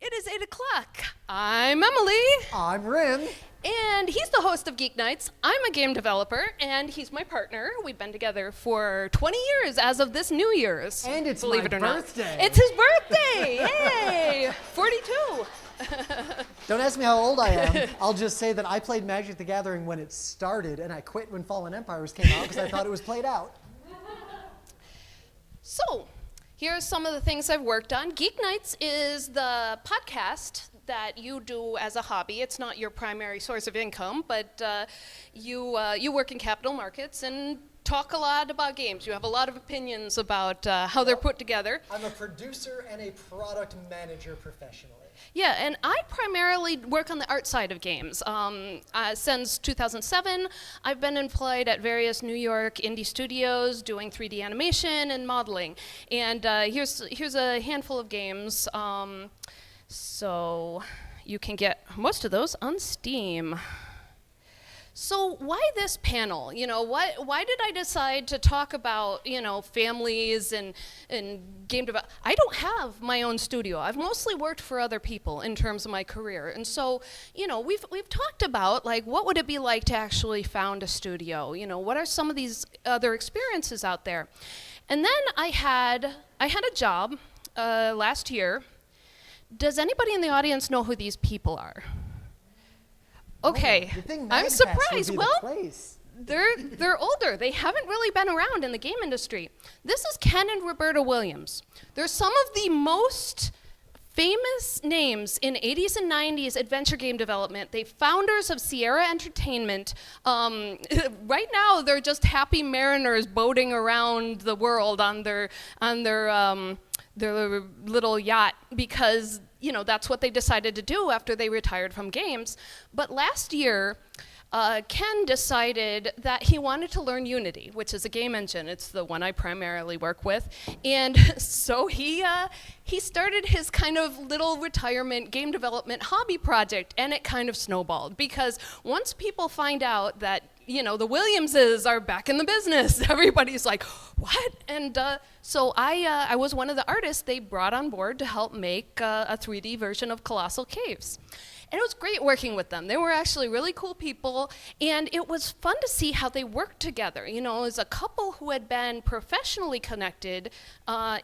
It is 8 o'clock. I'm Emily. I'm Rin. And he's the host of Geek Nights. I'm a game developer, and he's my partner. We've been together for 20 years as of this New Year's. And it's believe my it or birthday. Not. It's his birthday! Yay! 42. Don't ask me how old I am. I'll just say that I played Magic the Gathering when it started, and I quit when Fallen Empires came out because I thought it was played out. So, here are some of the things I've worked on. Geek Nights is the podcast that you do as a hobby. It's not your primary source of income, but you work in capital markets and talk a lot about games. You have a lot of opinions about how they're put together. I'm a producer and a product manager professionally. Yeah, and I primarily work on the art side of games. Since 2007, I've been employed at various New York indie studios doing 3D animation and modeling. And here's a handful of games. So you can get most of those on Steam. So why this panel? Why did I decide to talk about, families and game development? I don't have my own studio. I've mostly worked for other people in terms of my career. And so, we've talked about, what would it be like to actually found a studio? What are some of these other experiences out there? And then I had a job last year. Does anybody in the audience know who these people are? Okay, I'm surprised. Well, they're older. They haven't really been around in the game industry. This is Ken and Roberta Williams. They're some of the most famous names in 80s and 90s adventure game development. They're founders of Sierra Entertainment. Right now, they're just happy mariners boating around the world on their little yacht because that's what they decided to do after they retired from games. But last year, Ken decided that he wanted to learn Unity, which is a game engine. It's the one I primarily work with. And so he started his kind of little retirement game development hobby project, and it kind of snowballed. Because once people find out that the Williamses are back in the business, everybody's like, what? And so I was one of the artists they brought on board to help make a 3D version of Colossal Caves. And it was great working with them. They were actually really cool people, and it was fun to see how they worked together. It was a couple who had been professionally connected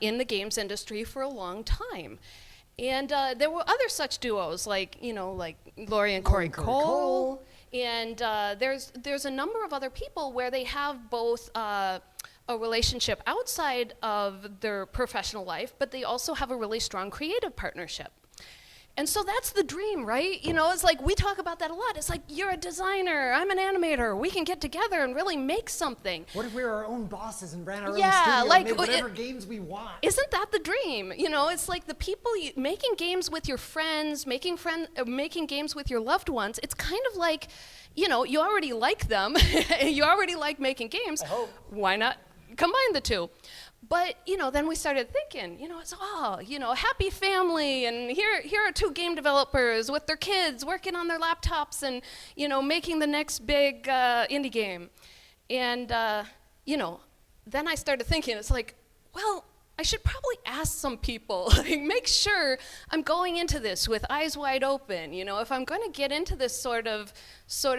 in the games industry for a long time. And there were other such duos, like Lori and Corey Cole. And there's a number of other people where they have both a relationship outside of their professional life, but they also have a really strong creative partnership. And so that's the dream, right? It's like we talk about that a lot. It's like, you're a designer, I'm an animator, we can get together and really make something. What if we were our own bosses and ran our own studio and made whatever games we want? Isn't that the dream? It's like the people making games with your friends, making games with your loved ones. It's kind of like, you already like them, you already like making games. I hope. Why not combine the two? But, then we started thinking, it's happy family, and here are two game developers with their kids working on their laptops and, making the next big indie game. And, then I started thinking, it's like, well, I should probably ask some people, make sure I'm going into this with eyes wide open. If I'm going to get into this sort of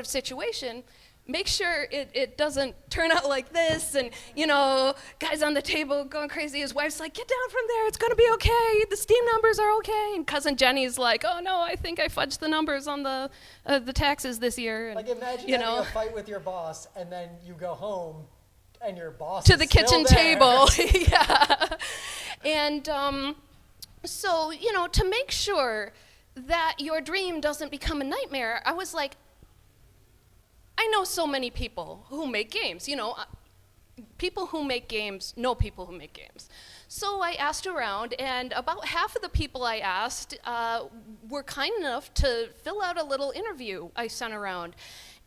situation, make sure it doesn't turn out like this, and guys on the table going crazy. His wife's like, get down from there, it's gonna be okay, the Steam numbers are okay. And cousin Jenny's like, oh no, I think I fudged the numbers on the taxes this year. And, like, imagine having a fight with your boss, and then you go home and your boss to is the still kitchen there. table. Yeah. And so to make sure that your dream doesn't become a nightmare, I was like, I know so many people who make games, people who make games know people who make games. So I asked around, and about half of the people I asked were kind enough to fill out a little interview I sent around.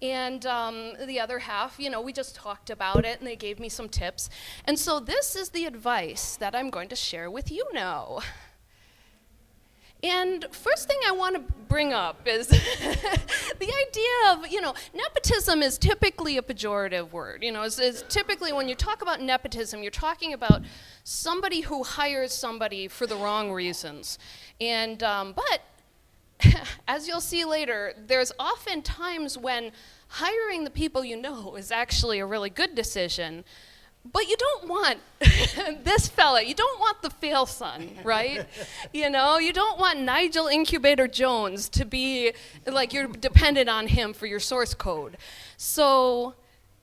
And the other half, we just talked about it, and they gave me some tips. And so this is the advice that I'm going to share with you now. And first thing I want to bring up is the idea of, nepotism is typically a pejorative word. It's typically when you talk about nepotism, you're talking about somebody who hires somebody for the wrong reasons. And, but as you'll see later, there's often times when hiring the people you know is actually a really good decision. But you don't want this fella, you don't want the fail son, right? You know, you don't want Nigel Incubator Jones to be like you're dependent on him for your source code. So,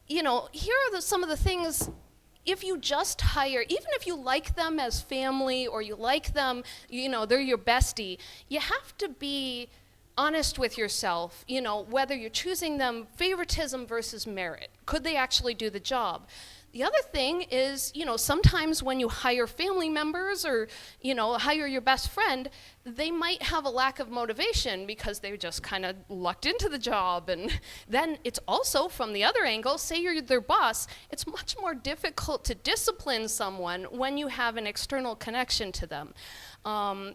you know, here are some of the things. If you just hire, even if you like them as family or you like them, you know, they're your bestie, you have to be honest with yourself, you know, whether you're choosing them favoritism versus merit. Could they actually do the job? The other thing is, you know, sometimes when you hire family members or, you know, hire your best friend, they might have a lack of motivation because they just kind of lucked into the job. And then it's also, from the other angle, say you're their boss, it's much more difficult to discipline someone when you have an external connection to them.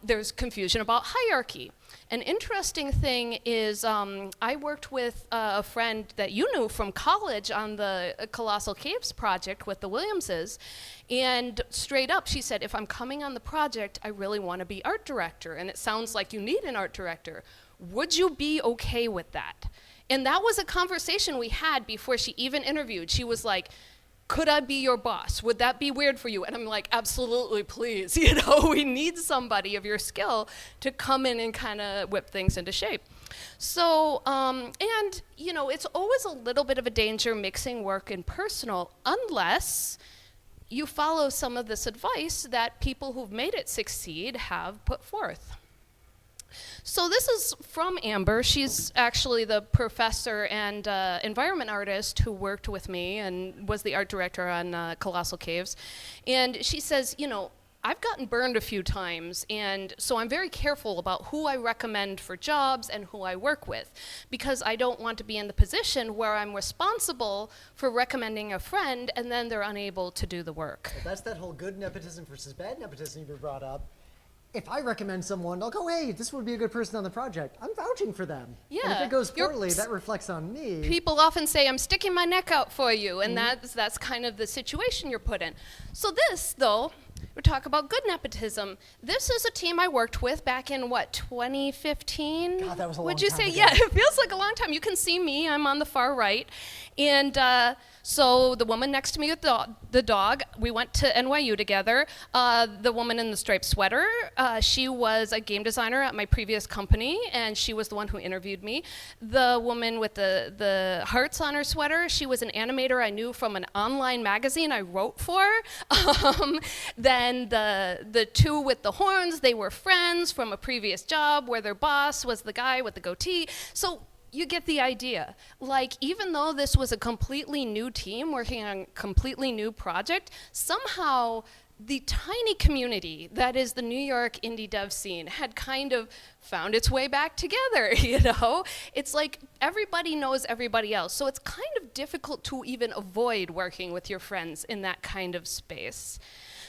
There's confusion about hierarchy. An interesting thing is I worked with a friend that you knew from college on the Colossal Caves project with the Williamses, and straight up she said, if I'm coming on the project, I really want to be art director, and it sounds like you need an art director. Would you be okay with that? And that was a conversation we had before she even interviewed. She was like, could I be your boss? Would that be weird for you? And I'm like, absolutely, please. You know, we need somebody of your skill to come in and kind of whip things into shape. So, and, you know, it's always a little bit of a danger mixing work and personal unless you follow some of this advice that people who've made it succeed have put forth. So this is from Amber. She's actually the professor and environment artist who worked with me and was the art director on Colossal Caves. And she says, you know, I've gotten burned a few times, and so I'm very careful about who I recommend for jobs and who I work with, because I don't want to be in the position where I'm responsible for recommending a friend and then they're unable to do the work. Well, that's that whole good nepotism versus bad nepotism you brought up. If I recommend someone, I'll go, hey, this would be a good person on the project. I'm vouching for them. Yeah. And if it goes poorly, that reflects on me. People often say, I'm sticking my neck out for you, and that's kind of the situation you're put in. So this, though, we talk about good nepotism. This is a team I worked with back in, what, 2015? God, that was a long Would you time say? ago. Yeah, it feels like a long time. You can see me. I'm on the far right. And so the woman next to me with the dog, we went to NYU together. The woman in the striped sweater, she was a game designer at my previous company, and she was the one who interviewed me. The woman with the hearts on her sweater, she was an animator I knew from an online magazine I wrote for. Then the two with the horns, they were friends from a previous job where their boss was the guy with the goatee. So you get the idea. Like, even though this was a completely new team working on a completely new project, somehow the tiny community that is the New York indie dev scene had kind of found its way back together, you know? It's like everybody knows everybody else, so it's kind of difficult to even avoid working with your friends in that kind of space.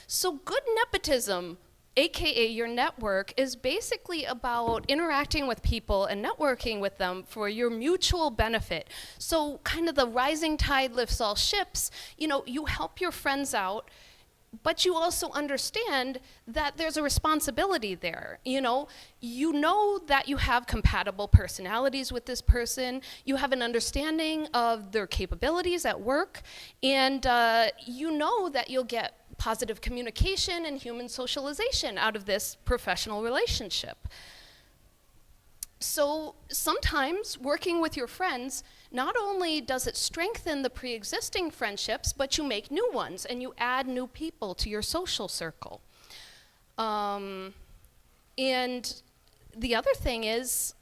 So good nepotism, AKA your network, is basically about interacting with people and networking with them for your mutual benefit. So kind of the rising tide lifts all ships. You know, you help your friends out, but you also understand that there's a responsibility there. You know that you have compatible personalities with this person, you have an understanding of their capabilities at work, and you know that you'll get positive communication and human socialization out of this professional relationship. So sometimes working with your friends, not only does it strengthen the pre-existing friendships, but you make new ones and you add new people to your social circle. And the other thing is,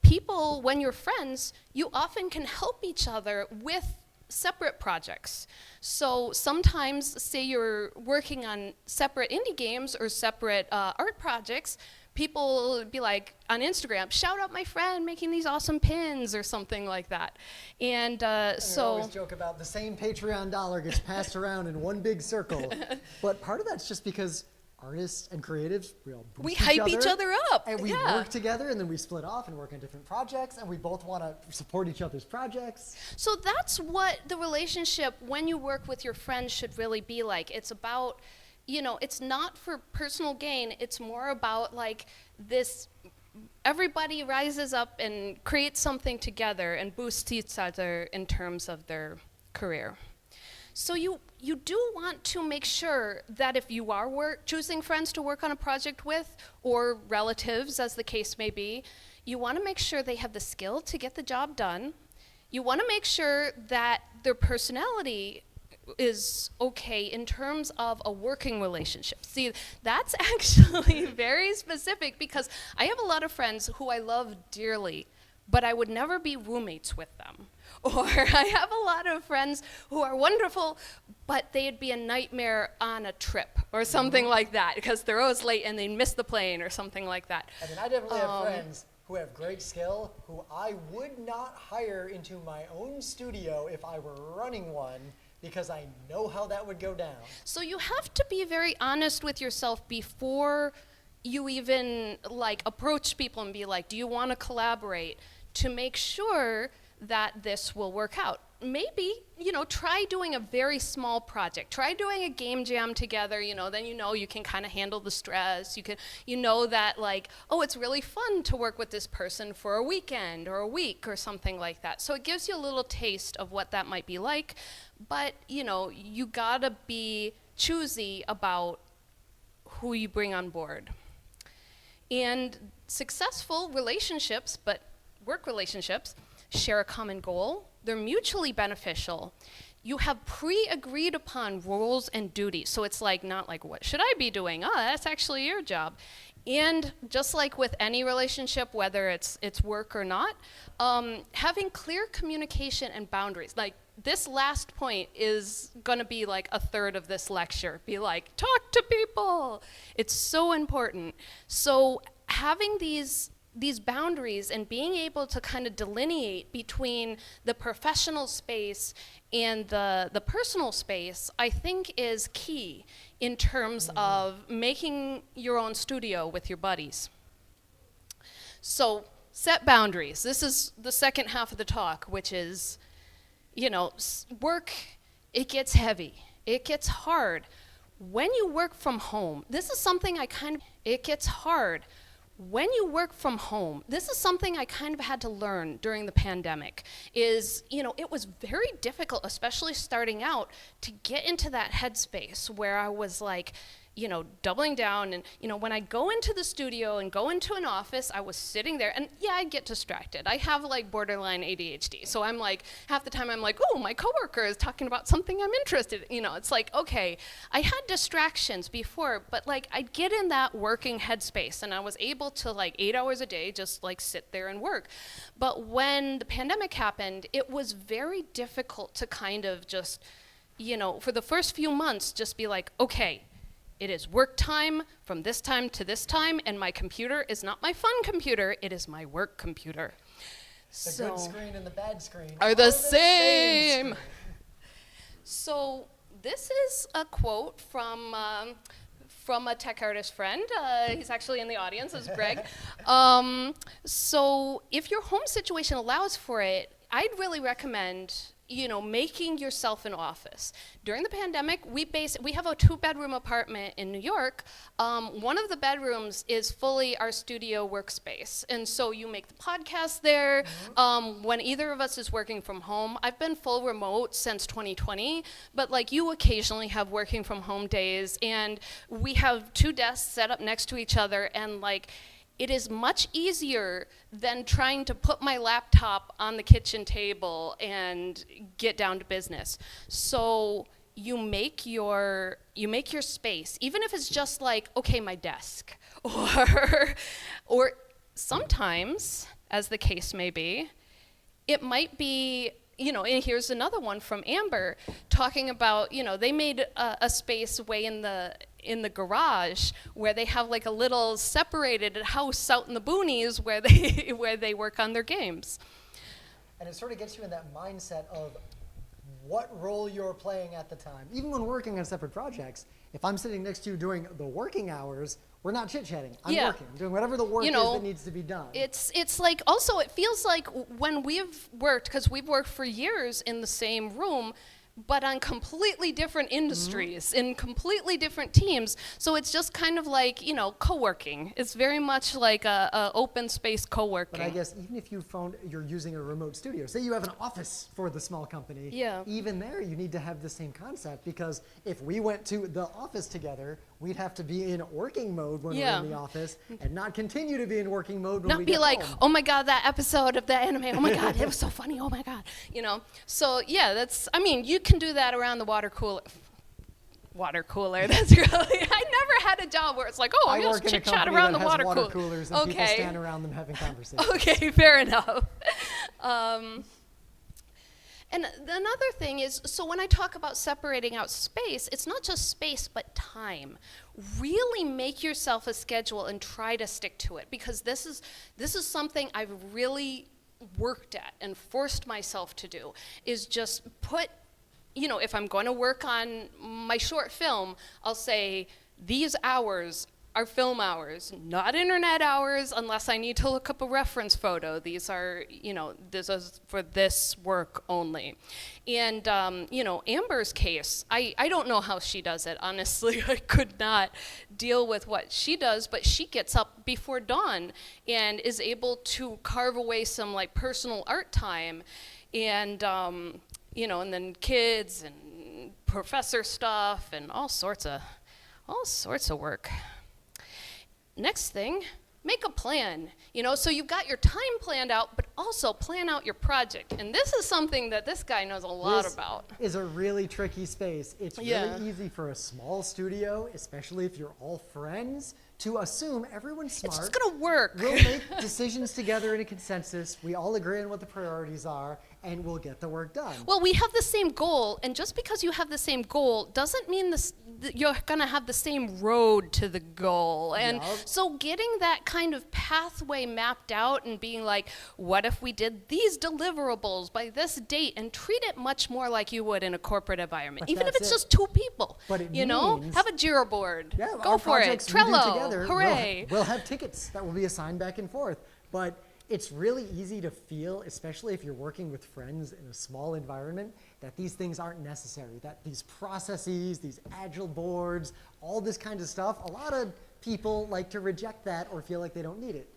people, when you're friends, you often can help each other with separate projects. So sometimes, say you're working on separate indie games or separate art projects, people will be like, on Instagram, shout out my friend making these awesome pins or something like that. And so I always joke about the same Patreon dollar gets passed around in one big circle. But part of that's just because artists and creatives, we hype each other up. And we work together, and then we split off and work on different projects, and we both want to support each other's projects. So that's what the relationship when you work with your friends should really be like. It's about it's not for personal gain. It's more about like this, everybody rises up and creates something together and boosts each other in terms of their career. So you do want to make sure that if you are choosing friends to work on a project with, or relatives as the case may be, you want to make sure they have the skill to get the job done. You want to make sure that their personality is okay in terms of a working relationship. See, that's actually very specific, because I have a lot of friends who I love dearly, but I would never be roommates with them. Or I have a lot of friends who are wonderful, but they'd be a nightmare on a trip or something like that, because they're always late and they miss the plane or something like that. I mean, I definitely have friends who have great skill who I would not hire into my own studio if I were running one, because I know how that would go down. So you have to be very honest with yourself before you even like approach people and be like, do you want to collaborate, to make sure that this will work out. Maybe, try doing a very small project. Try doing a game jam together, then you can kind of handle the stress. You know that like, oh, it's really fun to work with this person for a weekend or a week or something like that. So it gives you a little taste of what that might be like. But, you gotta be choosy about who you bring on board. And successful relationships, but work relationships, share a common goal. They're mutually beneficial. You have pre-agreed upon roles and duties. So it's like, not like, what should I be doing? Oh, that's actually your job. And just like with any relationship, whether it's work or not, having clear communication and boundaries. Like, this last point is gonna be like a third of this lecture. Be like, talk to people. It's so important. So having these boundaries and being able to kind of delineate between the professional space and the personal space, I think is key in terms of making your own studio with your buddies. So set boundaries. This is the second half of the talk, which is, work, it gets heavy. It gets hard. When you work from home, this is something it gets hard. When you work from home, this is something I kind of had to learn during the pandemic, is, it was very difficult, especially starting out, to get into that headspace where I was like, doubling down. And, when I go into the studio and go into an office, I was sitting there and yeah, I get distracted. I have like borderline ADHD. So I'm like, half the time I'm like, oh, my coworker is talking about something I'm interested in. It's like, okay, I had distractions before, but like I'd get in that working headspace and I was able to like 8 hours a day, just like sit there and work. But when the pandemic happened, it was very difficult to kind of just, for the first few months, just be like, okay, it is work time from this time to this time, and my computer is not my fun computer, it is my work computer. The good screen and the bad screen are the same. So this is a quote from a tech artist friend. He's actually in the audience, this is Greg. So if your home situation allows for it, I'd really recommend making yourself an office. During the pandemic, we have a 2-bedroom apartment in New York. One of the bedrooms is fully our studio workspace. And so you make the podcast there. When either of us is working from home, I've been full remote since 2020, but like you occasionally have working from home days, and we have 2 desks set up next to each other, and like, it is much easier than trying to put my laptop on the kitchen table and get down to business. So you make your space, even if it's just like, okay, my desk, or sometimes, as the case may be, it might be, and here's another one from Amber talking about, they made a space way in the garage where they have like a little separated house out in the boonies where they work on their games. And it sort of gets you in that mindset of what role you're playing at the time. Even when working on separate projects, if I'm sitting next to you during the working hours, we're not chit-chatting. I'm working, doing whatever the work is that needs to be done. It's like, also it feels like when we've worked, because we've worked for years in the same room, but on completely different industries, in completely different teams. So it's just kind of like, co-working. It's very much like a open space co-working. But I guess even if you're using a remote studio, say you have an office for the small company, even there you need to have the same concept, because if we went to the office together, we'd have to be in working mode when we're in the office and not continue to be in working mode when we get Not be like, home. oh my God, that episode of that anime, oh my God, it was so funny, oh my God. So yeah, you can do that around the water cooler. That's really, I never had a job where it's like, oh, I'm just chit chat around the water cooler. Coolers and people stand around them having conversations. Okay, fair enough. And another thing is, so when I talk about separating out space, it's not just space, but time. Really make yourself a schedule and try to stick to it, because this is something I've really worked at and forced myself to do, is just put, if I'm going to work on my short film, I'll say these hours are film hours, not internet hours unless I need to look up a reference photo. These are, this is for this work only. And, Amber's case, I don't know how she does it. Honestly, I could not deal with what she does, but she gets up before dawn and is able to carve away some like personal art time, and, and then kids and professor stuff and all sorts of work. Next thing, make a plan. So you've got your time planned out, but also plan out your project. And this is something that this guy knows a lot about. This is a really tricky space. It's really easy for a small studio, especially if you're all friends, to assume everyone's smart. It's just gonna work. We'll make decisions together in a consensus. We all agree on what the priorities are, and we'll get the work done. Well, we have the same goal, and just because you have the same goal doesn't mean you're gonna have the same road to the goal. And so getting that kind of pathway mapped out and being like, what if we did these deliverables by this date, and treat it much more like you would in a corporate environment, But even if it's that's just 2 people. But it means, have a Jira board. Yeah, go our for it. projects we do Trello. together, Hooray. We'll have tickets that will be assigned back and forth. But it's really easy to feel, especially if you're working with friends in a small environment, that these things aren't necessary, that these processes, these agile boards, all this kind of stuff, a lot of people like to reject that or feel like they don't need it.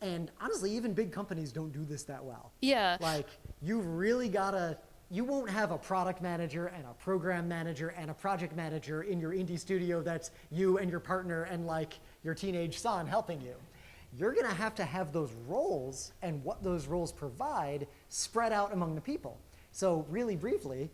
And honestly, even big companies don't do this that well. Yeah. Like, you really gotta, you won't have a product manager and a program manager and a project manager in your indie studio that's you and your partner and like your teenage son helping you. You're gonna have to have those roles and what those roles provide spread out among the people. So really briefly,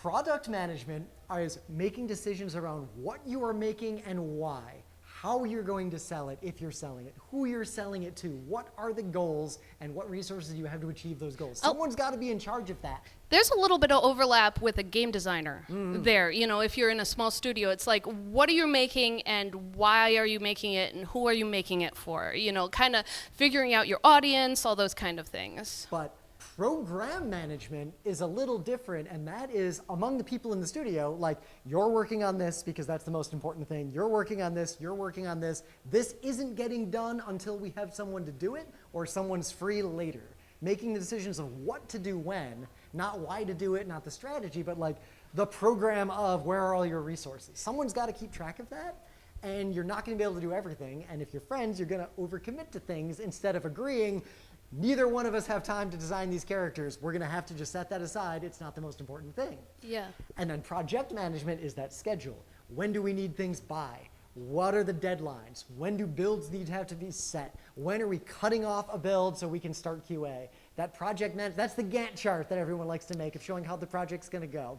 product management is making decisions around what you are making and why, how you're going to sell it if you're selling it, who you're selling it to, what are the goals, and what resources you have to achieve those goals. Someone's got to be in charge of that. There's a little bit of overlap with a game designer there. If you're in a small studio, it's like, what are you making and why are you making it and who are you making it for? Kind of figuring out your audience, all those kind of things. But program management is a little different, and that is among the people in the studio, like, you're working on this because that's the most important thing. You're working on this, you're working on this. This isn't getting done until we have someone to do it or someone's free later. Making the decisions of what to do when, not why to do it, not the strategy, but like the program of where are all your resources. Someone's got to keep track of that, and you're not going to be able to do everything. And if you're friends, you're going to overcommit to things instead of agreeing, neither one of us have time to design these characters. We're going to have to just set that aside. It's not the most important thing. Yeah. And then project management is that schedule. When do we need things by? What are the deadlines? When do builds need to have to be set? When are we cutting off a build so we can start QA? That project management, that's the Gantt chart that everyone likes to make of showing how the project's going to go.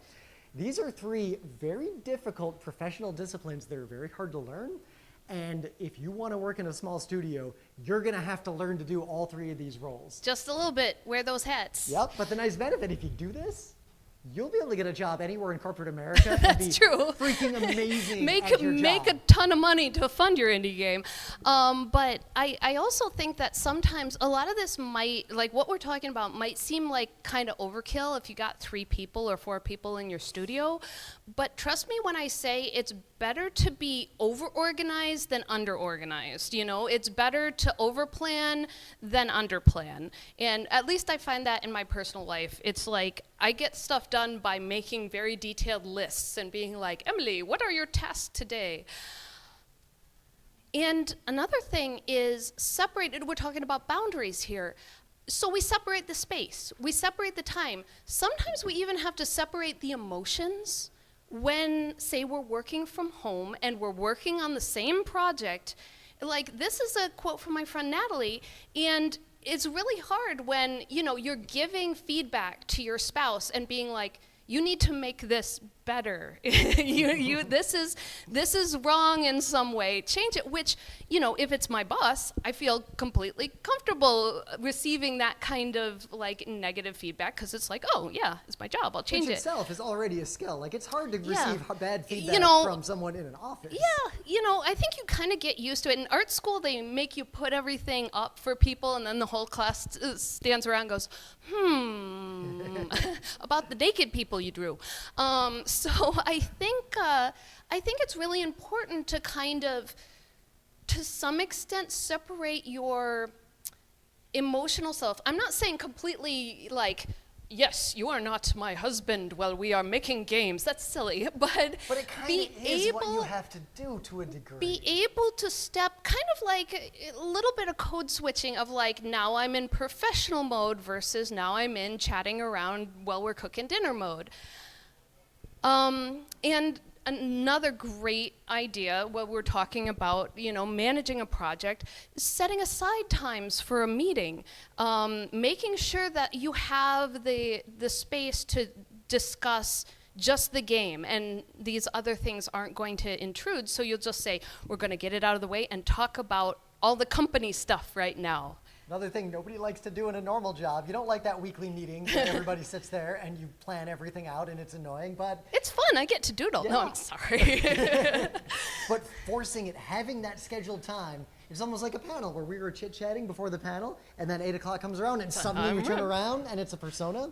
These are 3 very difficult professional disciplines that are very hard to learn. And if you want to work in a small studio, you're going to have to learn to do all 3 of these roles. Just a little bit. Wear those hats. Yep, but the nice benefit, if you do this, you'll be able to get a job anywhere in corporate America and That's be true. freaking amazing Make at your a job. ton of money to fund your indie game. But I also think that sometimes a lot of this might, like what we're talking about, might seem like kind of overkill if you got 3 people or 4 people in your studio. But trust me when I say it's better to be over-organized than under-organized. It's better to over-plan than under-plan. And at least I find that in my personal life. It's like, I get stuff done by making very detailed lists and being like, Emily, what are your tasks today? And another thing is separated, we're talking about boundaries here. So we separate the space, we separate the time. Sometimes we even have to separate the emotions when, say, we're working from home and we're working on the same project. Like, this is a quote from my friend Natalie, and it's really hard when, you know, you're giving feedback to your spouse and being like, you need to make this better. This is wrong in some way. Change it, which, you know, if it's my boss, I feel completely comfortable receiving that kind of like negative feedback because it's like, oh yeah, it's my job, I'll change it. Which itself is already a skill. Like, it's hard to receive bad feedback from someone in an office. Yeah, you know, I think you kind of get used to it. In art school, they make you put everything up for people, and then the whole class stands around and goes, about the naked people you drew. So I think it's really important to kind of, to some extent, separate your emotional self. I'm not saying completely like, yes, you are not my husband while we are making games. That's silly, but it kind of is what you have to do to a degree. Be able to step, kind of like a little bit of code switching of like, now I'm in professional mode versus now I'm in chatting around while we're cooking dinner mode. And another great idea when we're talking about, you know, managing a project is setting aside times for a meeting, making sure that you have the space to discuss just the game and these other things aren't going to intrude. So you'll just say, we're going to get it out of the way and talk about all the company stuff right now. Another thing nobody likes to do in a normal job. You don't like that weekly meeting where everybody sits there and you plan everything out and it's annoying, but... It's fun, I get to doodle. Yeah. No, I'm sorry. But forcing it, having that scheduled time, it's almost like a panel where we were chit-chatting before the panel and then 8 o'clock comes around and suddenly we turn around and it's a persona.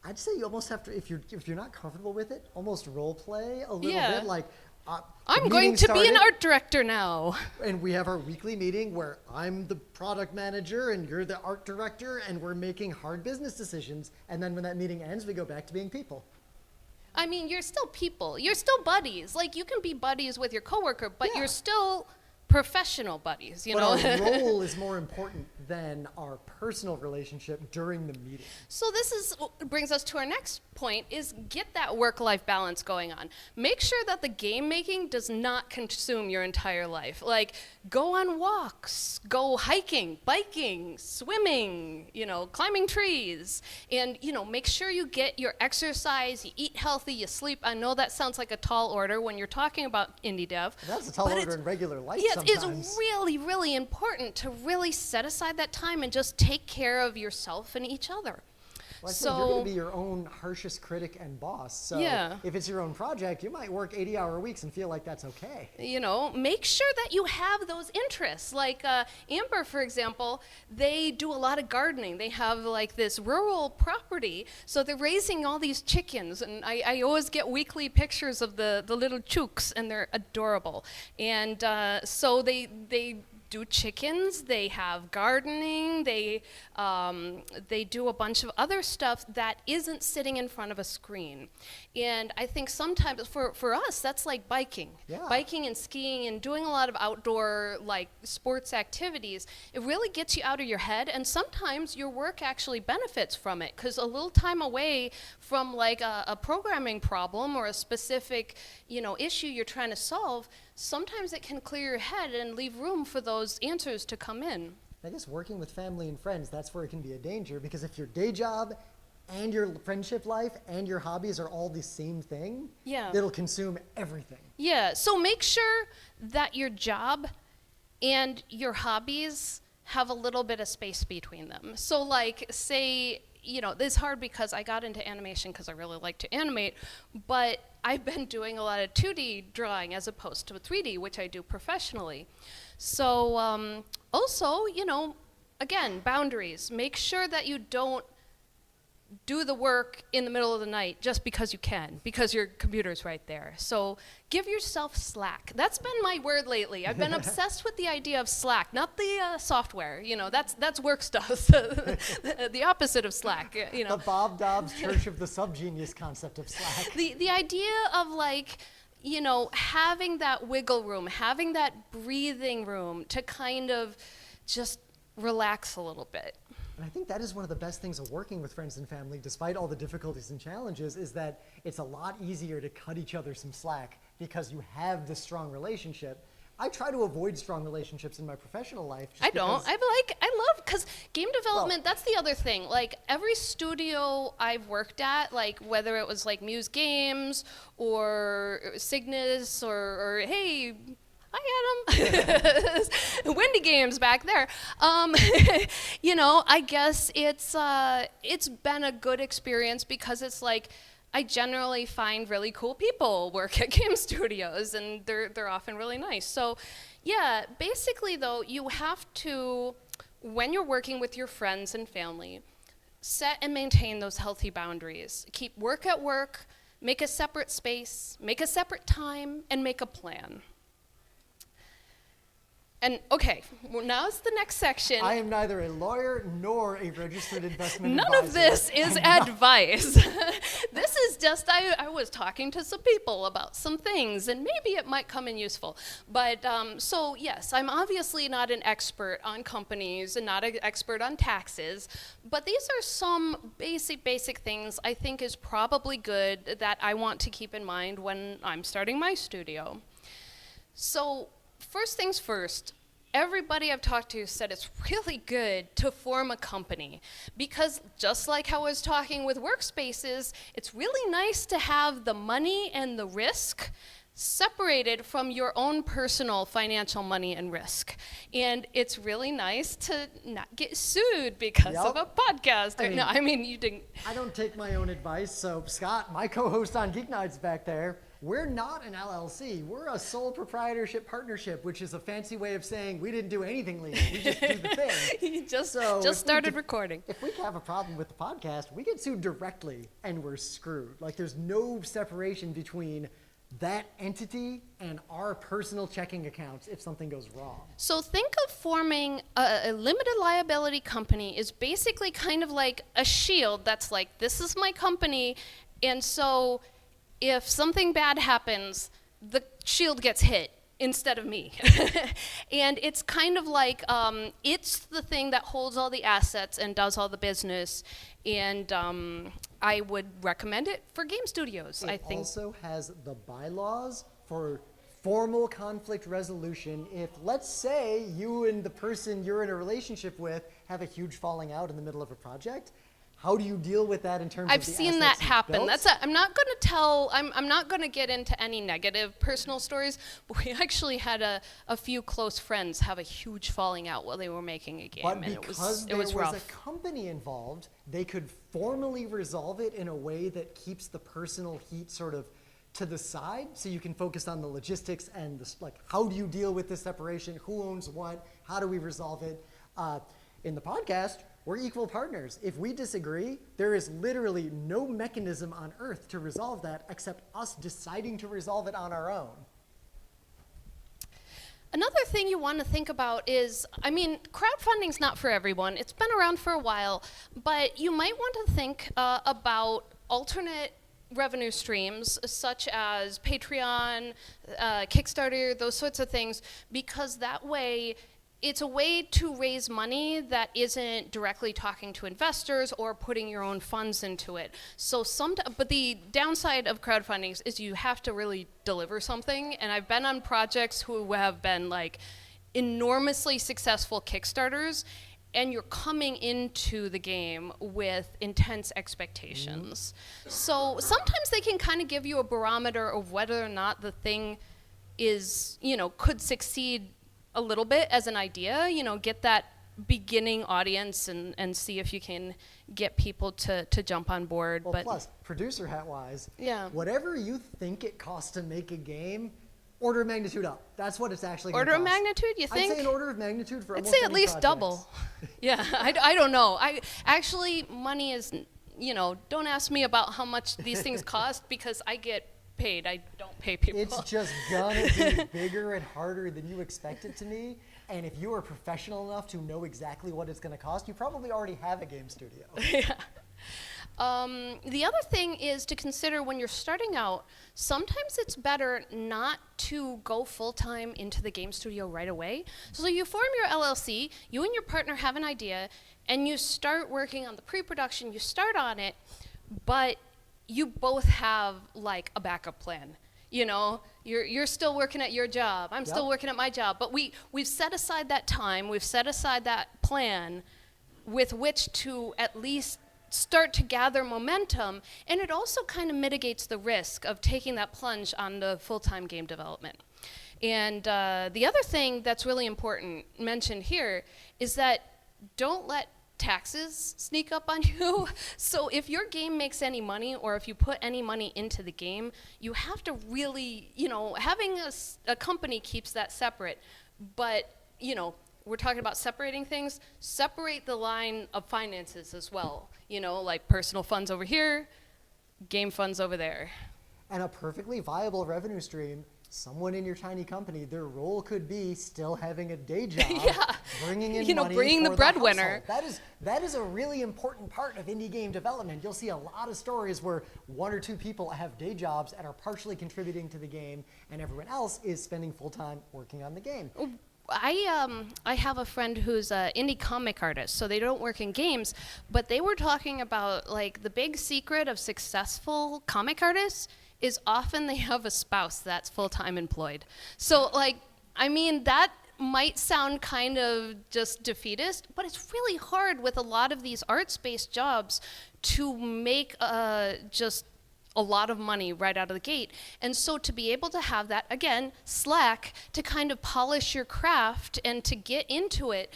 I'd say you almost have to, if you're not comfortable with it, almost role play a little bit, like... I'm going to be an art director now. And we have our weekly meeting where I'm the product manager and you're the art director and we're making hard business decisions. And then when that meeting ends, we go back to being people. I mean, you're still people. You're still buddies. Like, you can be buddies with your coworker, but you're still professional buddies, you know? But our role is more important than our personal relationship during the meeting. So this brings us to our next point, is get that work-life balance going on. Make sure that the game making does not consume your entire life. Like, go on walks, go hiking, biking, swimming, you know, climbing trees, and, you know, make sure you get your exercise, you eat healthy, you sleep. I know that sounds like a tall order when you're talking about indie dev. That's a tall order in regular life sometimes. It's really, really important to really set aside that time and just take care of yourself and each other. Well, you're going to be your own harshest critic and boss. So if it's your own project, you might work 80-hour weeks and feel like that's okay. You know, make sure that you have those interests. Like Amber, for example, they do a lot of gardening. They have like this rural property, so they're raising all these chickens. And I always get weekly pictures of the little chooks, and they're adorable. And so they do chickens, they have gardening, they do a bunch of other stuff that isn't sitting in front of a screen. And I think sometimes for us, that's like biking. Yeah. Biking and skiing and doing a lot of outdoor like sports activities. It really gets you out of your head, and sometimes your work actually benefits from it, because a little time away from like a programming problem or a specific, you know, issue you're trying to solve, sometimes it can clear your head and leave room for those answers to come in. I guess working with family and friends, that's where it can be a danger, because if your day job and your friendship life and your hobbies are all the same thing, it'll consume everything. Yeah, so make sure that your job and your hobbies have a little bit of space between them. So like, say, you know, it's hard because I got into animation because I really like to animate, but I've been doing a lot of 2D drawing as opposed to 3D, which I do professionally. So also, you know, again, boundaries. Make sure that you don't do the work in the middle of the night just because you can, because your computer's right there. So give yourself slack. That's been my word lately. I've been obsessed with the idea of Slack, not the software. You know, that's work stuff. The opposite of Slack. You know, The Bob Dobbs Church of the Subgenius concept of Slack. the idea of like, you know, having that wiggle room, having that breathing room to kind of just relax a little bit. And I think that is one of the best things of working with friends and family, despite all the difficulties and challenges, is that it's a lot easier to cut each other some slack because you have this strong relationship. I try to avoid strong relationships in my professional life. I don't. I love, because game development, that's the other thing. Like, every studio I've worked at, like, whether it was like Muse Games or Cygnus or hey, hi Adam, Windy Games back there. You know, I guess it's been a good experience because it's like, I generally find really cool people work at game studios, and they're often really nice. So, yeah, basically though, you have to, when you're working with your friends and family, set and maintain those healthy boundaries. Keep work at work, make a separate space, make a separate time, and make a plan. And okay, well, now's the next section. I am neither a lawyer nor a registered investment None advisor. of this is advice. This is just, I was talking to some people about some things, and maybe it might come in useful. But so yes, I'm obviously not an expert on companies and not an expert on taxes, but these are some basic things I think is probably good that I want to keep in mind when I'm starting my studio. So first things first, everybody I've talked to said it's really good to form a company because just like how I was talking with workspaces, it's really nice to have the money and the risk separated from your own personal financial money and risk. And it's really nice to not get sued because of a podcast. I mean, you didn't. I don't take my own advice, so Scott, my co-host on Geek Nights back there, we're not an LLC. We're a sole proprietorship partnership, which is a fancy way of saying we didn't do anything legal. We just do the thing. You just started recording. If we have a problem with the podcast, we get sued directly and we're screwed. Like, there's no separation between that entity and our personal checking accounts if something goes wrong. So think of forming a limited liability company is basically kind of like a shield that's like, this is my company, and so if something bad happens, the shield gets hit instead of me. And it's kind of like, it's the thing that holds all the assets and does all the business, and I would recommend it for game studios. I think It also has the bylaws for formal conflict resolution. If, let's say, you and the person you're in a relationship with have a huge falling out in the middle of a project, how do you deal with that in terms I've of the seen that assets you've happen. built? I'm not going to I'm not going to get into any negative personal stories, but we actually had a few close friends have a huge falling out while they were making a game, But and because it was there was rough. a company involved, they could formally resolve it in a way that keeps the personal heat sort of to the side, so you can focus on the logistics and like, how do you deal with this separation? Who owns what? How do we resolve it? In the podcast, we're equal partners. If we disagree, there is literally no mechanism on earth to resolve that except us deciding to resolve it on our own. Another thing you want to think about is, I mean, crowdfunding's not for everyone. It's been around for a while, but you might want to think about alternate revenue streams such as Patreon, Kickstarter, those sorts of things, because that way it's a way to raise money that isn't directly talking to investors or putting your own funds into it. So but the downside of crowdfunding is you have to really deliver something. And I've been on projects who have been like enormously successful Kickstarters, and you're coming into the game with intense expectations. So sometimes they can kind of give you a barometer of whether or not the thing is, could succeed a little bit as an idea, get that beginning audience and see if you can get people to jump on board. Well, but plus, producer hat-wise, yeah, whatever you think it costs to make a game, order of magnitude up. That's what it's actually going to order cost. of magnitude, you think? I'd say an order of magnitude for I'd almost say at any least projects. double. Yeah, I don't know. Actually, money is don't ask me about how much these things cost because I get paid. I don't pay people. It's just gonna be bigger and harder than you expect it to be. And if you are professional enough to know exactly what it's gonna cost, you probably already have a game studio. Yeah. The other thing is to consider when you're starting out, sometimes it's better not to go full-time into the game studio right away. So you form your LLC, you and your partner have an idea, and you start working on the pre-production, you start on it, but you both have like a backup plan. You're still working at your job, I'm still working at my job, but we've set aside that time, we've set aside that plan with which to at least start to gather momentum, and it also kind of mitigates the risk of taking that plunge on the full-time game development. And the other thing that's really important mentioned here is that don't let taxes sneak up on you. So if your game makes any money or if you put any money into the game, you have to really, having a company keeps that separate, but we're talking about separating things, separate the line of finances as well. Like personal funds over here, game funds over there. And a perfectly viable revenue stream, someone in your tiny company, their role could be still having a day job, bringing in money bringing for the breadwinner. That is a really important part of indie game development. You'll see a lot of stories where one or two people have day jobs and are partially contributing to the game, and everyone else is spending full time working on the game. I have a friend who's an indie comic artist, so they don't work in games, but they were talking about like the big secret of successful comic artists is often they have a spouse that's full-time employed. So that might sound kind of just defeatist, but it's really hard with a lot of these arts-based jobs to make just a lot of money right out of the gate. And so to be able to have that, again, slack, to kind of polish your craft and to get into it,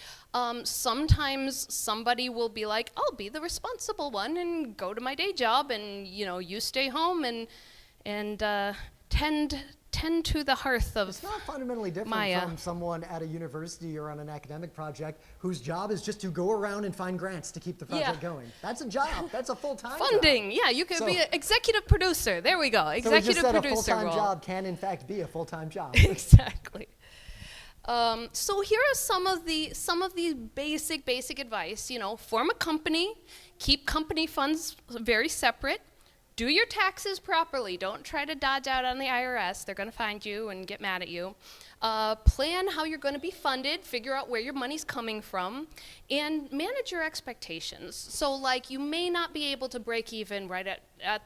sometimes somebody will be like, I'll be the responsible one and go to my day job, and you stay home and tend to the hearth of It's not fundamentally different Maya. from someone at a university or on an academic project whose job is just to go around and find grants to keep the project going. That's a job. That's a full-time funding. job. Yeah, you could be an executive producer. There we go. Executive so we just said producer a full-time role. job can in fact be a full-time job. Exactly. So here are some of the basic advice. Form a company, keep company funds very separate. Do your taxes properly. Don't try to dodge out on the IRS. They're going to find you and get mad at you. Plan how you're going to be funded. Figure out where your money's coming from. And manage your expectations. So, you may not be able to break even right at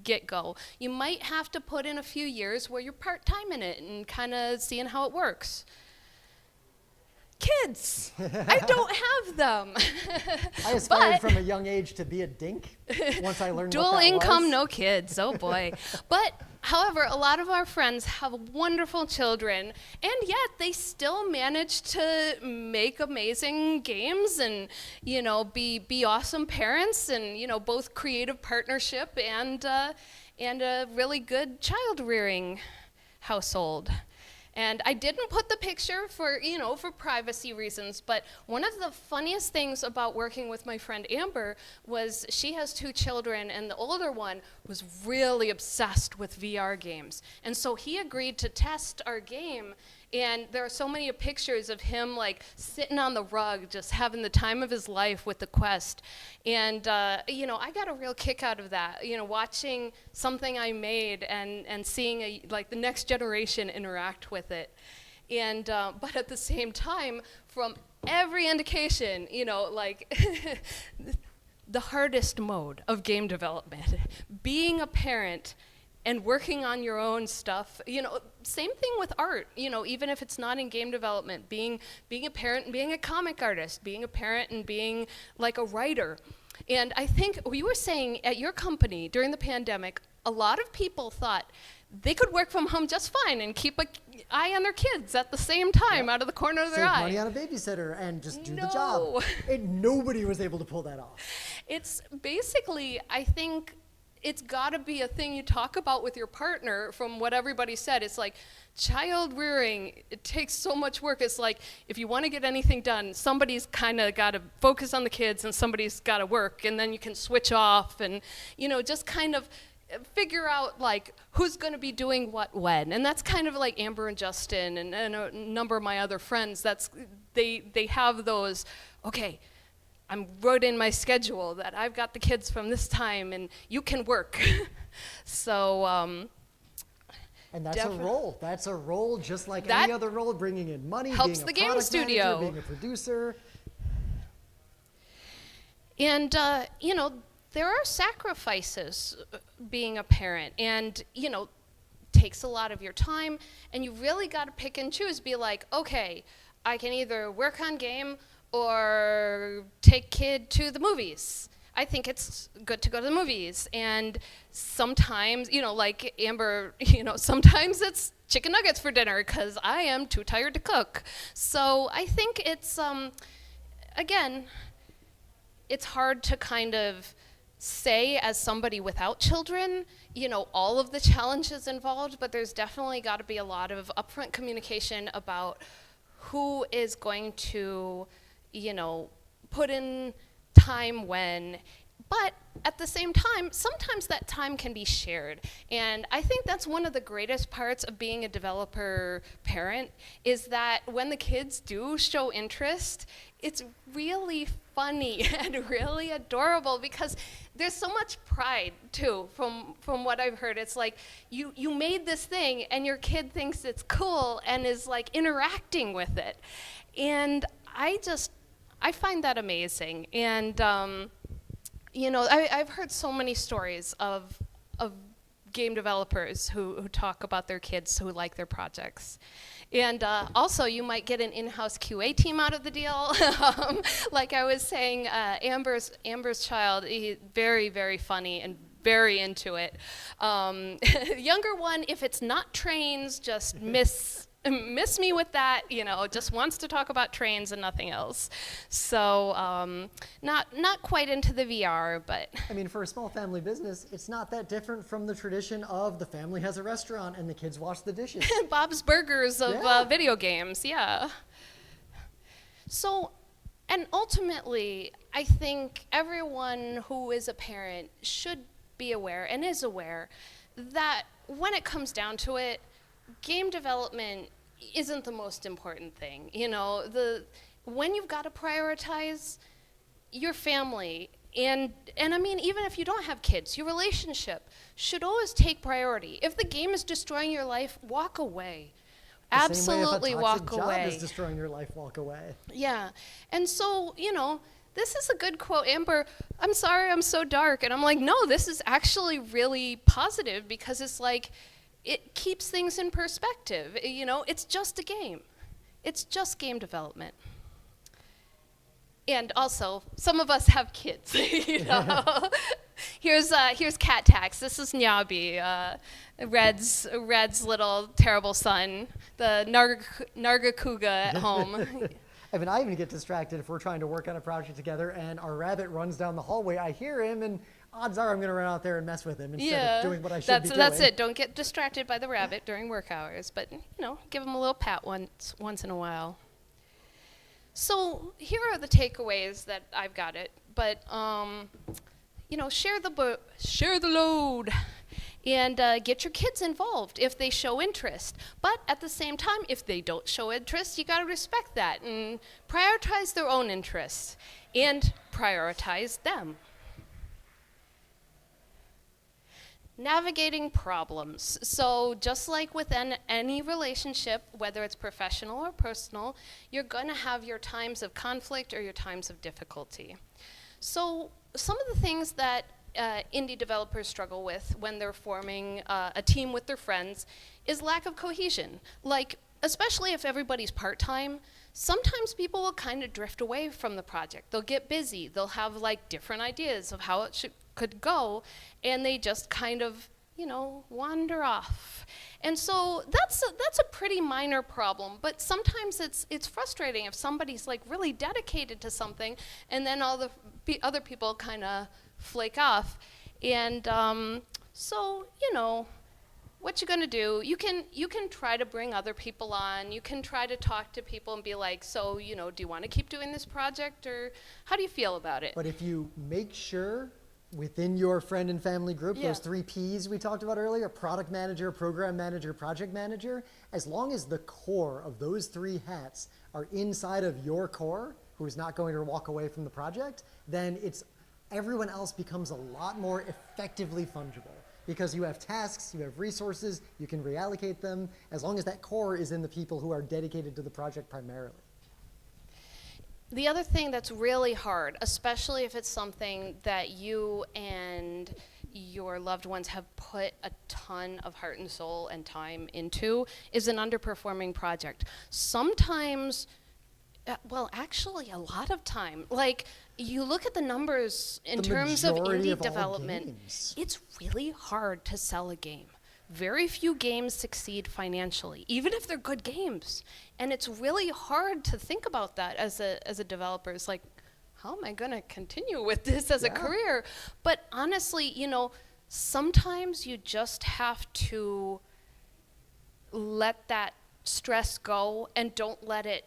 get-go. You might have to put in a few years where you're part-time in it and kind of seeing how it works. Kids, I don't have them. I aspired from a young age to be a dink once I learned dual what that income, was. no kids. Oh boy. But however, a lot of our friends have wonderful children, and yet they still manage to make amazing games and be awesome parents and both creative partnership and a really good child rearing household. And I didn't put the picture for privacy reasons, but one of the funniest things about working with my friend Amber was she has 2 children, and the older one was really obsessed with VR games. And so he agreed to test our game, and there are so many pictures of him sitting on the rug, just having the time of his life with the Quest. And I got a real kick out of that, watching something I made and seeing the next generation interact with it. And but at the same time, from every indication, the hardest mode of game development, being a parent and working on your own stuff, same thing with art, even if it's not in game development, being a parent and being a comic artist, being a parent and being a writer. And I think you were saying at your company during the pandemic, a lot of people thought they could work from home just fine and keep an eye on their kids at the same time out of the corner of their eye. Save money on a babysitter and just do the job. And nobody was able to pull that off. It's basically, I think, it's got to be a thing you talk about with your partner. From what everybody said, it's like child rearing, it takes so much work. It's like if you want to get anything done, somebody's kind of got to focus on the kids and somebody's got to work, and then you can switch off and, you know, just kind of figure out like who's going to be doing what when. And that's kind of like Amber and Justin and a number of my other friends. That's they have those, okay, I'm wrote in my schedule that I've got the kids from this time and you can work. So and that's a role. That's a role just like that any other role, bringing in money, helps being a the game product studio. manager, being a producer. And you know, there are sacrifices being a parent, and you know, takes a lot of your time, and you really got to pick and choose. Be like, okay, I can either work on game or take kid to the movies. I think it's good to go to the movies. And sometimes, you know, like Amber, you know, sometimes it's chicken nuggets for dinner because I am too tired to cook. So I think it's, again, it's hard to kind of say as somebody without children, you know, all of the challenges involved, but there's definitely got to be a lot of upfront communication about who is going to, you know, put in time when, but at the same time, sometimes that time can be shared. And I think that's one of the greatest parts of being a developer parent, is that when the kids do show interest, it's really funny and really adorable because there's so much pride too from what I've heard. It's like you made this thing and your kid thinks it's cool and is like interacting with it. And I find that amazing. And you know, I've heard so many stories of game developers who talk about their kids who like their projects. And also, you might get an in-house QA team out of the deal. Like I was saying, Amber's child, he's very, very funny and very into it. Younger one, if it's not trains, just miss me with that, you know, just wants to talk about trains and nothing else. So not quite into the VR, but. I mean, for a small family business, it's not that different from the tradition of the family has a restaurant and the kids wash the dishes. Bob's Burgers of Yeah. Video games, yeah. So, and ultimately, I think everyone who is a parent should be aware and is aware that when it comes down to it, game development isn't the most important thing. You know, when you've got to prioritize your family, and I mean, even if you don't have kids, your relationship should always take priority. If the game is destroying your life, walk away. Absolutely walk away. The same way if a toxic job is destroying your life, walk away. Yeah, and so, you know, this is a good quote. Amber, I'm sorry I'm so dark. And I'm like, no, this is actually really positive because it's like, it keeps things in perspective. You know, it's just a game. It's just game development. And also, some of us have kids, you know. Here's Cat Tax. This is Nyabi, Red's little terrible son, the Nargacuga at home. I mean, I even get distracted if we're trying to work on a project together and our rabbit runs down the hallway. I hear him, and odds are I'm going to run out there and mess with him instead of doing what I should be doing. That's it. Don't get distracted by the rabbit during work hours, but, you know, give him a little pat once in a while. So here are the takeaways that I've got it, but, you know, share the load. And get your kids involved if they show interest. But at the same time, if they don't show interest, you got to respect that and prioritize their own interests and prioritize them. Navigating problems. So just like within any relationship, whether it's professional or personal, you're going to have your times of conflict or your times of difficulty. So some of the things that indie developers struggle with when they're forming a team with their friends is lack of cohesion. Like, especially if everybody's part-time, sometimes people will kind of drift away from the project. They'll get busy. They'll have like different ideas of how it could go, and they just kind of, you know, wander off. And so that's a pretty minor problem, but sometimes it's frustrating if somebody's like really dedicated to something and then all the other people kind of flake off. And so, what you're gonna do, you can try to bring other people on. You can try to talk to people and be like, so, do you want to keep doing this project, or how do you feel about it? But if you make sure within your friend and family group, Yeah. those 3 Ps we talked about earlier, product manager, program manager, project manager, as long as the core of those 3 hats are inside of your core, who's not going to walk away from the project, then everyone else becomes a lot more effectively fungible. Because you have tasks, you have resources, you can reallocate them, as long as that core is in the people who are dedicated to the project primarily. The other thing that's really hard, especially if it's something that you and your loved ones have put a ton of heart and soul and time into, is an underperforming project. Sometimes, actually a lot of time. Like, you look at the numbers in terms of majority indie of all development, games. it's really hard to sell a game. Very few games succeed financially, even if they're good games. And it's really hard to think about that as a developer. It's like, how am I going to continue with this as a career? But honestly, sometimes you just have to let that stress go and don't let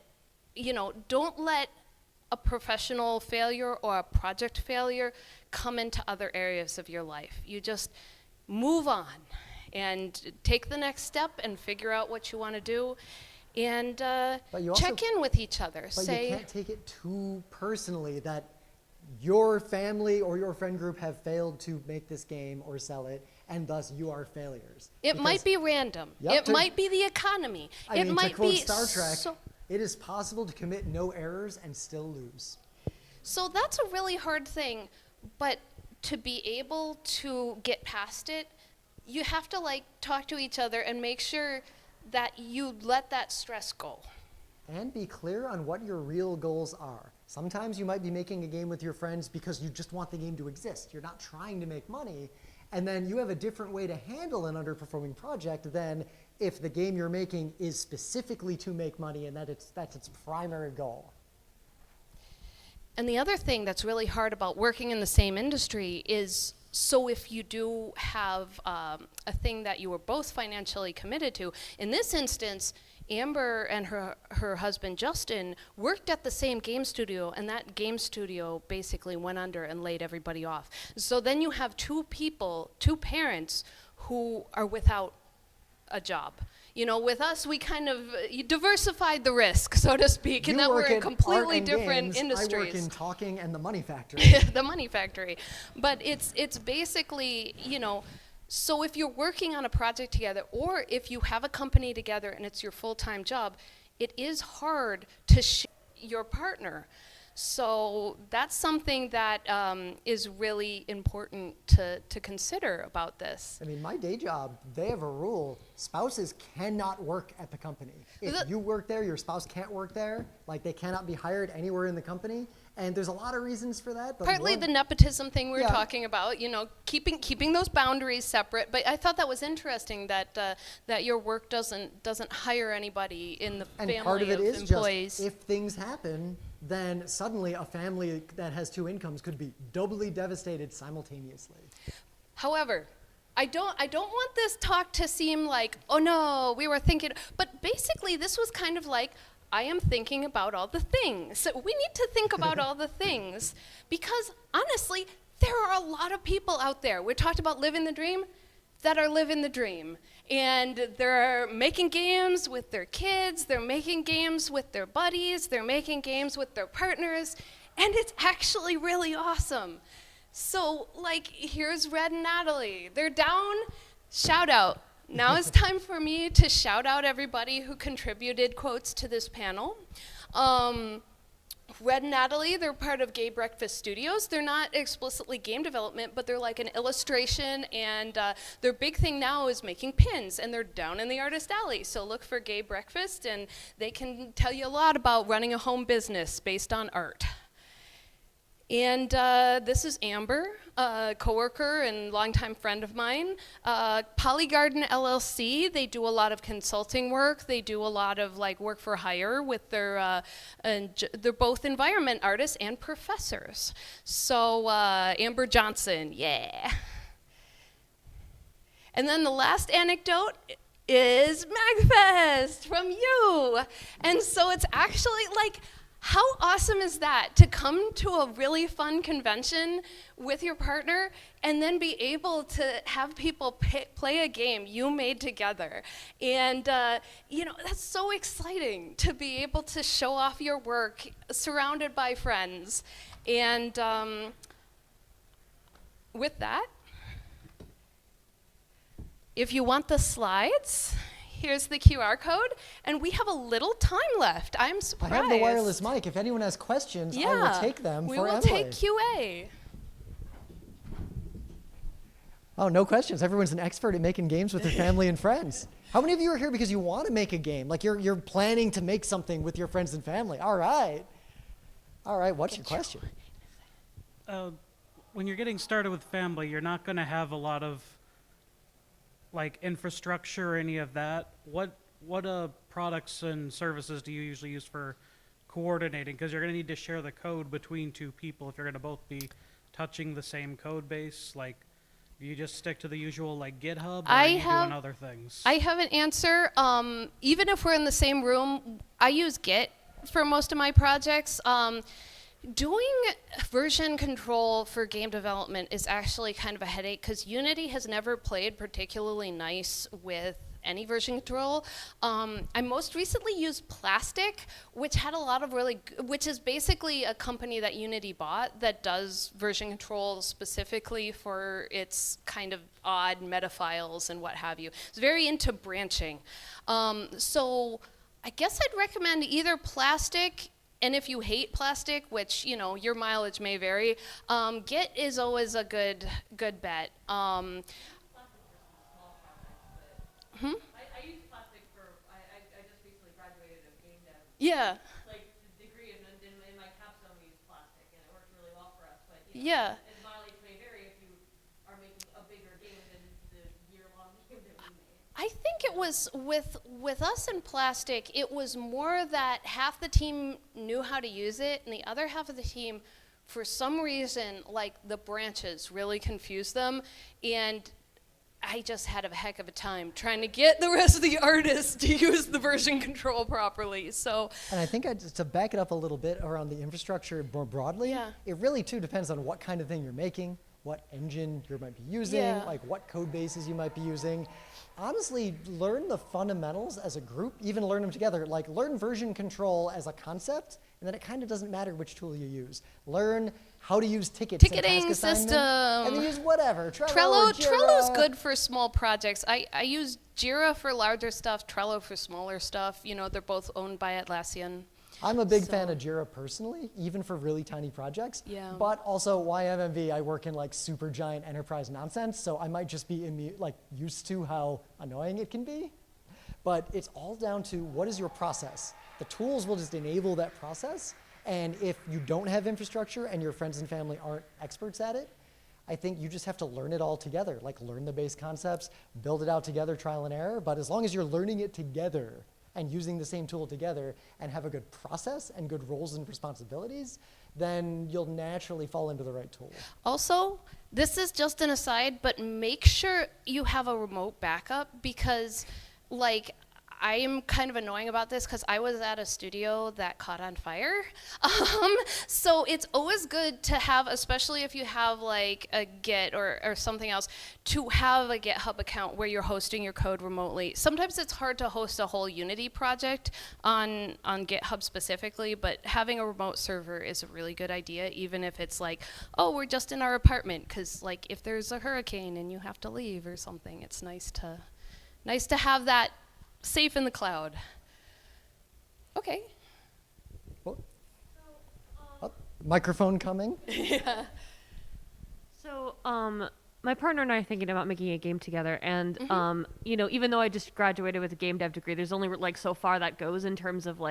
a professional failure or a project failure come into other areas of your life. You just move on and take the next step and figure out what you want to do, and check in with each other. But you can't take it too personally that your family or your friend group have failed to make this game or sell it, and thus you are failures. It might be random. Yep, It might be the economy. It might to quote be Star Trek, it is possible to commit no errors and still lose. So that's a really hard thing, but to be able to get past it, you have to talk to each other and make sure that you let that stress go. And be clear on what your real goals are. Sometimes you might be making a game with your friends because you just want the game to exist. You're not trying to make money. And then you have a different way to handle an underperforming project than if the game you're making is specifically to make money and that's its primary goal. And the other thing that's really hard about working in the same industry is, so if you do have a thing that you were both financially committed to, in this instance, Amber and her husband Justin worked at the same game studio, and that game studio basically went under and laid everybody off. So then you have 2 parents who are without a job. With us, we kind of diversified the risk, so to speak, and that we're in completely different industries. I work in talking and the money factory. The money factory. But it's basically, so if you're working on a project together, or if you have a company together and it's your full-time job, it is hard to share your partner. So that's something that is really important to consider about this. I mean, my day job, they have a rule. Spouses cannot work at the company. If you work there, your spouse can't work there. They cannot be hired anywhere in the company. And there's a lot of reasons for that. But partly the nepotism thing we were talking about, keeping those boundaries separate. But I thought that was interesting that that your work doesn't hire anybody in the family and part of it is employees. Just if things happen, then suddenly a family that has 2 incomes could be doubly devastated simultaneously. However, I don't want this talk to seem like, oh no, we were thinking, but basically this was kind of like, I am thinking about all the things. So we need to think about all the things, because honestly, there are a lot of people out there. We talked about living the dream, that are living the dream. And they're making games with their kids, they're making games with their buddies, they're making games with their partners, and it's actually really awesome. So, here's Red and Natalie. They're down. Shout out. Now it's time for me to shout out everybody who contributed quotes to this panel. Red and Natalie, they're part of Gay Breakfast Studios. They're not explicitly game development, but they're like an illustration, and their big thing now is making pins, and they're down in the Artist Alley. So look for Gay Breakfast, and they can tell you a lot about running a home business based on art. And this is Amber, a coworker and longtime friend of mine. Polygarden LLC, they do a lot of consulting work. They do a lot of work for hire with their, and they're both environment artists and professors. So Amber Johnson, yeah. And then the last anecdote is MAGFest from you. And so it's actually like, how awesome is that to come to a really fun convention with your partner and then be able to have people play a game you made together? And, that's so exciting to be able to show off your work surrounded by friends. And with that, if you want the slides, here's the QR code, and we have a little time left. I'm surprised. I have the wireless mic. If anyone has questions, I will take them for Emily. We will take QA. Oh, no questions. Everyone's an expert at making games with their family and friends. How many of you are here because you want to make a game? Like you're planning to make something with your friends and family. All right. What's your question? When you're getting started with family, you're not going to have a lot of like infrastructure or any of that. What products and services do you usually use for coordinating? Because you're going to need to share the code between two people if you're going to both be touching the same code base. Like, do you just stick to the usual like GitHub, or are you doing other things? I have an answer. Even if we're in the same room, I use Git for most of my projects. Doing version control for game development is actually kind of a headache because Unity has never played particularly nice with any version control. I most recently used Plastic, which had a lot of which is basically a company that Unity bought that does version control specifically for its kind of odd meta files and what have you. It's very into branching. So I guess I'd recommend either Plastic. And if you hate Plastic, which, your mileage may vary, Git is always a good bet. I use Plastic for, I just recently graduated of Gamedev. Yeah. Like the degree, and in my capstone we use Plastic, and it worked really well for us. But Yeah. As mileage may vary if you are making a bigger game than the year-long game that we made. I think it was with us in Plastic, it was more that half the team knew how to use it, and the other half of the team, for some reason, like the branches really confused them, and I just had a heck of a time trying to get the rest of the artists to use the version control properly. So, and I think to back it up a little bit around the infrastructure more broadly, it really too depends on what kind of thing you're making, what engine you might be using, like what code bases you might be using. Honestly, learn the fundamentals as a group, even learn them together. Like learn version control as a concept, and then it kind of doesn't matter which tool you use. Learn how to use ticketing system, and then use whatever. Trello's good for small projects. I use Jira for larger stuff, Trello for smaller stuff. They're both owned by Atlassian. I'm a big fan of Jira personally, even for really tiny projects. Yeah. But also YMMV, I work in like super giant enterprise nonsense, so I might just be used to how annoying it can be. But it's all down to what is your process. The tools will just enable that process. And if you don't have infrastructure and your friends and family aren't experts at it, I think you just have to learn it all together. Like learn the base concepts, build it out together, trial and error. But as long as you're learning it together and using the same tool together and have a good process and good roles and responsibilities, then you'll naturally fall into the right tool. Also, this is just an aside, but make sure you have a remote backup because, I am kind of annoying about this because I was at a studio that caught on fire. So it's always good to have, especially if you have like a Git or something else, to have a GitHub account where you're hosting your code remotely. Sometimes it's hard to host a whole Unity project on GitHub specifically, but having a remote server is a really good idea, even if it's like, oh, we're just in our apartment, because like if there's a hurricane and you have to leave or something, it's nice to have that safe in the cloud. Okay. Well, microphone coming. Yeah. So, my partner and I are thinking about making a game together, and even though I just graduated with a game dev degree, there's only so far that goes in terms of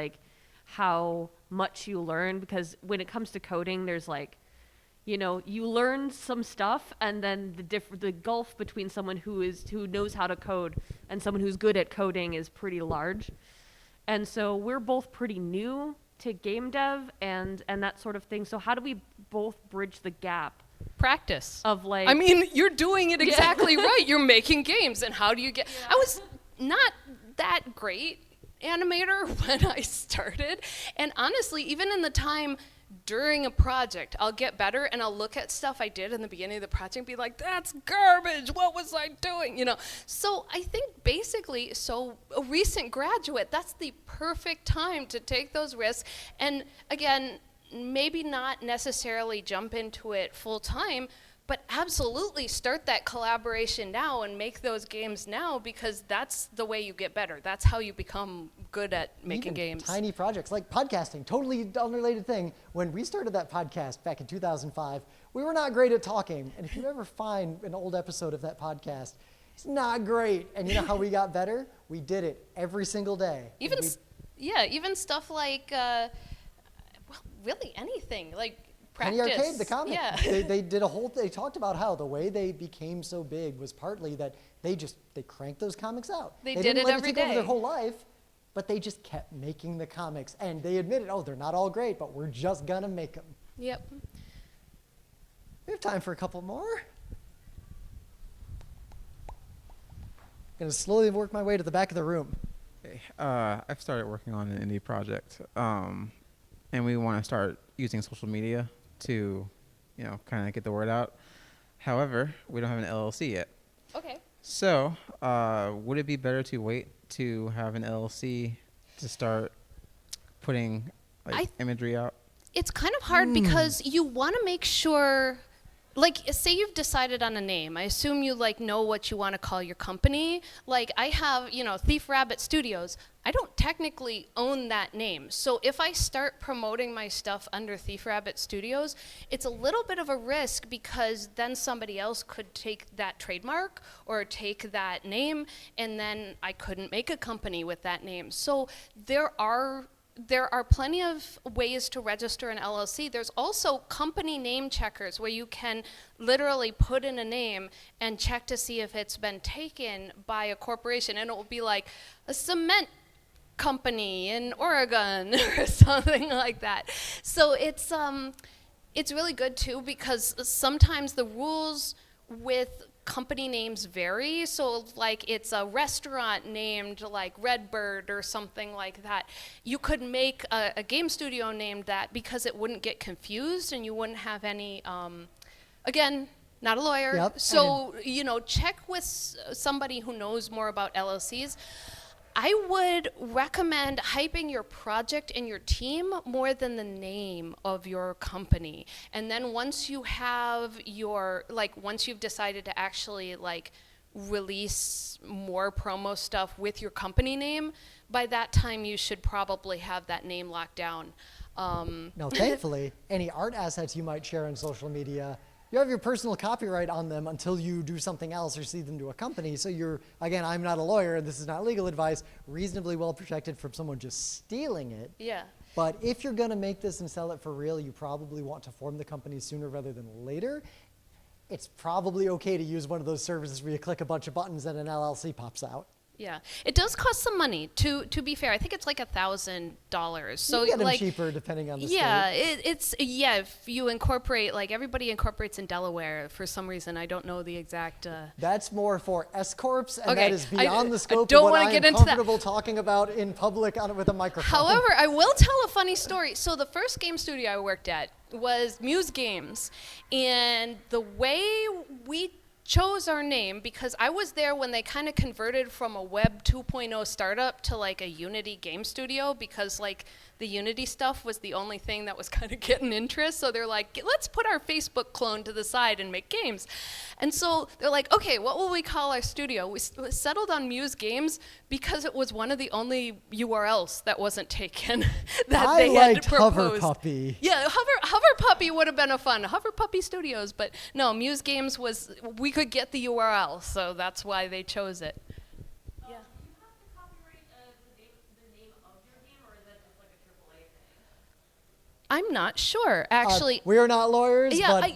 how much you learn, because when it comes to coding, there's you learn some stuff, and then the gulf between someone who knows how to code and someone who's good at coding is pretty large. And so we're both pretty new to game dev and that sort of thing. So how do we both bridge the gap practice. of like. I mean, you're doing it exactly right. You're making games, and how do you get? I was not that great animator when I started, and honestly, even in the time during a project, I'll get better, and I'll look at stuff I did in the beginning of the project and be like, "That's garbage. What was I doing?" You know. So I think basically, so a recent graduate, that's the perfect time to take those risks, and again, maybe not necessarily jump into it full time, but absolutely start that collaboration now and make those games now, because that's the way you get better. That's how you become good at making Even games. tiny projects like podcasting, totally unrelated thing. When we started that podcast back in 2005, we were not great at talking. And if you ever find an old episode of that podcast, it's not great. And you know how we got better? We did it every single day. Even, And even stuff like, well, really anything, like Penny practice. Arcade, the comic. Yeah. They did a whole. They talked about how the way they became so big was partly that they cranked those comics out. They didn't did it let every it take over their day. whole life, but they just kept making the comics, and they admitted, oh, they're not all great, but we're just gonna make them. Yep. We have time for a couple more. Gonna slowly work my way to the back of the room. Hey, I've started working on an indie project, and we want to start using social media to, kind of get the word out. However, we don't have an LLC yet. Okay. So, would it be better to wait to have an LLC to start putting imagery out? It's kind of hard because you want to make sure, like, say you've decided on a name. I assume you know what you want to call your company. Like, I have, Thief Rabbit Studios. I don't technically own that name. So if I start promoting my stuff under Thief Rabbit Studios, it's a little bit of a risk, because then somebody else could take that trademark or take that name, and then I couldn't make a company with that name. So there are plenty of ways to register an LLC. There's also company name checkers where you can literally put in a name and check to see if it's been taken by a corporation, and it will be like a cement company in Oregon or something like that. So it's really good too, because sometimes the rules with company names vary. So like it's a restaurant named like Redbird or something like that. You could make a game studio named that, because it wouldn't get confused and you wouldn't have any, again, not a lawyer. Yep. So, check with somebody who knows more about LLCs. I would recommend hyping your project and your team more than the name of your company. And then once you have once you've decided to actually release more promo stuff with your company name, by that time you should probably have that name locked down. Now, thankfully, any art assets you might share on social media, you have your personal copyright on them until you do something else or see them to a company. So you're, again, I'm not a lawyer, and this is not legal advice, reasonably well protected from someone just stealing it. Yeah. But if you're going to make this and sell it for real, you probably want to form the company sooner rather than later. It's probably okay to use one of those services where you click a bunch of buttons and an LLC pops out. Yeah, it does cost some money. To be fair, I think it's like $1,000. So You can get them cheaper depending on the state. it's if you incorporate, everybody incorporates in Delaware for some reason. I don't know the exact. That's more for S corps, and Okay, that is beyond the scope don't of what wanna I get am into that. comfortable talking about in public with a microphone. However, I will tell a funny story. So the first game studio I worked at was Muse Games, and the way we chose our name, because I was there when they kind of converted from a Web 2.0 startup to a Unity game studio, because the Unity stuff was the only thing that was kind of getting interest. So they're like, let's put our Facebook clone to the side and make games. And so they're like, okay, what will we call our studio? We settled on Muse Games because it was one of the only URLs that wasn't taken that they had liked proposed. Hover Puppy. Yeah, Hover Puppy would have been a fun. Hover Puppy Studios, but no, Muse Games we could get the URL, so that's why they chose it. Yeah. Do you have to copyright the name of your game, or is that just like a AAA thing? I'm not sure, actually. We are not lawyers, Yeah, but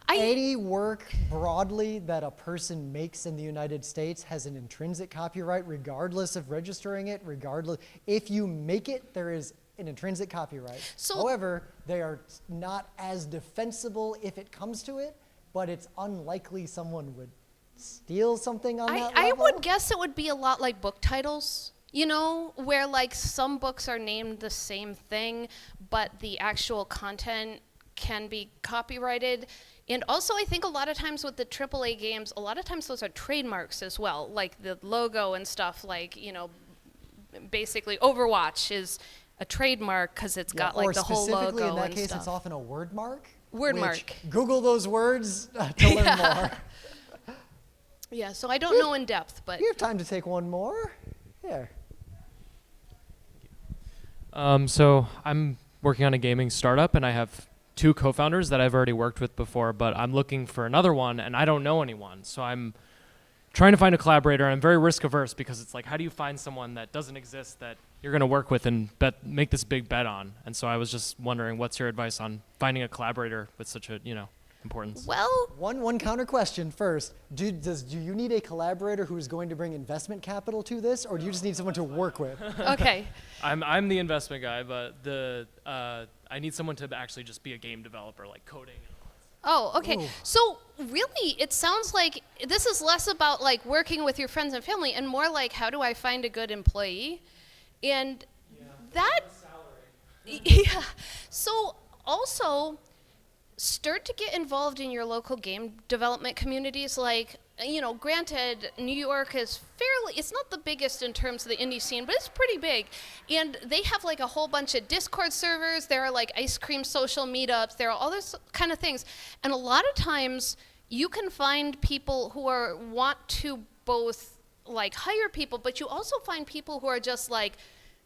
I any work broadly that a person makes in the United States has an intrinsic copyright regardless of registering it, regardless. If you make it, there is an intrinsic copyright. So- However, they are not as defensible if it comes to it, but it's unlikely someone would steal something on that I level. would guess it would be a lot like book titles, you know, where like some books are named the same thing, but the actual content can be copyrighted. And also, I think a lot of times with the AAA games, a lot of times those are trademarks as well, like the logo and stuff. Like, you know, basically Overwatch is a trademark because it's got like the whole logo and Or specifically in that case, stuff. it's often a word mark. Word which mark. Google those words to learn more. Yeah, so I don't know in depth, but You have time to take one more? Here. So I'm working on a gaming startup, and I have 2 co-founders that I've already worked with before, but I'm looking for another one, and I don't know anyone. So I'm trying to find a collaborator, and I'm very risk averse because it's like, how do you find someone that doesn't exist that you're going to work with and make this big bet on? And so I was just wondering, what's your advice on finding a collaborator with such a, importance? well, One counter question first. Do you need a collaborator who is going to bring investment capital to this, or do you just need someone to work with? okay. I'm the investment guy, but I need someone to actually just be a game developer, like coding. Oh, okay. Ooh. So really, it sounds like this is less about like working with your friends and family and more like how do I find a good employee? And that yeah. So also start to get involved in your local game development communities. Like, you know, granted, New York is it's not the biggest in terms of the indie scene, but it's pretty big. And they have like a whole bunch of Discord servers. There are like ice cream social meetups. There are all this kind of things. And a lot of times you can find people who want to both like hire people, but you also find people who are just like,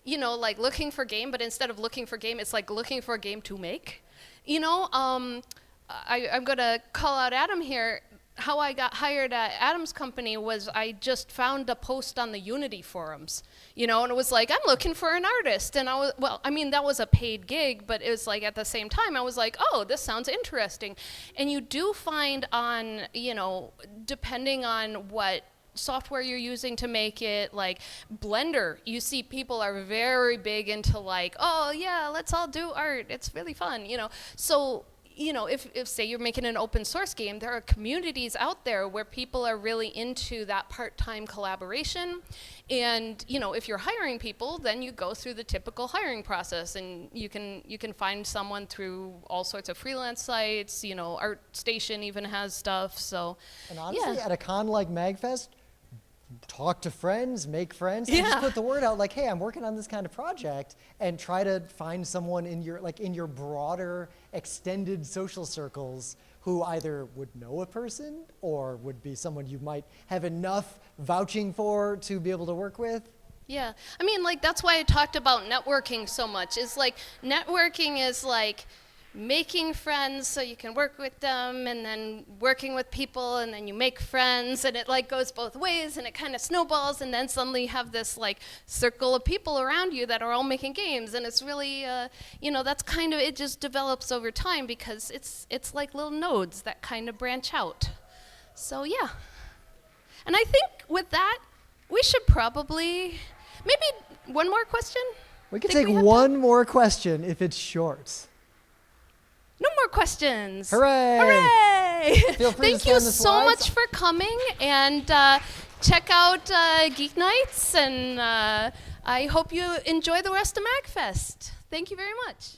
you know, like looking for game, but instead of looking for game, it's like looking for a game to make. You know, I'm going to call out Adam here. How I got hired at Adam's company was I just found a post on the Unity forums, you know, and it was like, I'm looking for an artist. And that was a paid gig, but it was like at the same time, I was like, oh, this sounds interesting. And you do find on, you know, depending on what software you're using to make it, like Blender, you see people are very big into like, oh yeah, let's all do art, it's really fun, you know. So, you know, if say you're making an open source game, there are communities out there where people are really into that part-time collaboration. And, you know, if you're hiring people, then you go through the typical hiring process, and you can find someone through all sorts of freelance sites, you know, ArtStation even has stuff. So And honestly, yeah. at a con like MAGFest, talk to friends, make friends, and just Yeah. put the word out like, hey, I'm working on this kind of project, and try to find someone in your broader, extended social circles who either would know a person or would be someone you might have enough vouching for to be able to work with. Yeah, I mean, like, that's why I talked about networking so much. It's like, networking is like making friends so you can work with them, and then working with people, and then you make friends, and it like goes both ways, and it kind of snowballs, and then suddenly you have this like circle of people around you that are all making games, and it's really, you know, that's kind of, it just develops over time because it's like little nodes that kind of branch out. So yeah, and I think with that, we should probably, maybe one more question? We can Think take we have one more question if it's short. No more questions. Hooray! Hooray! Feel free to Thank you stand the so slides. much for coming, and check out Geek Nights, and I hope you enjoy the rest of MAGFest. Thank you very much.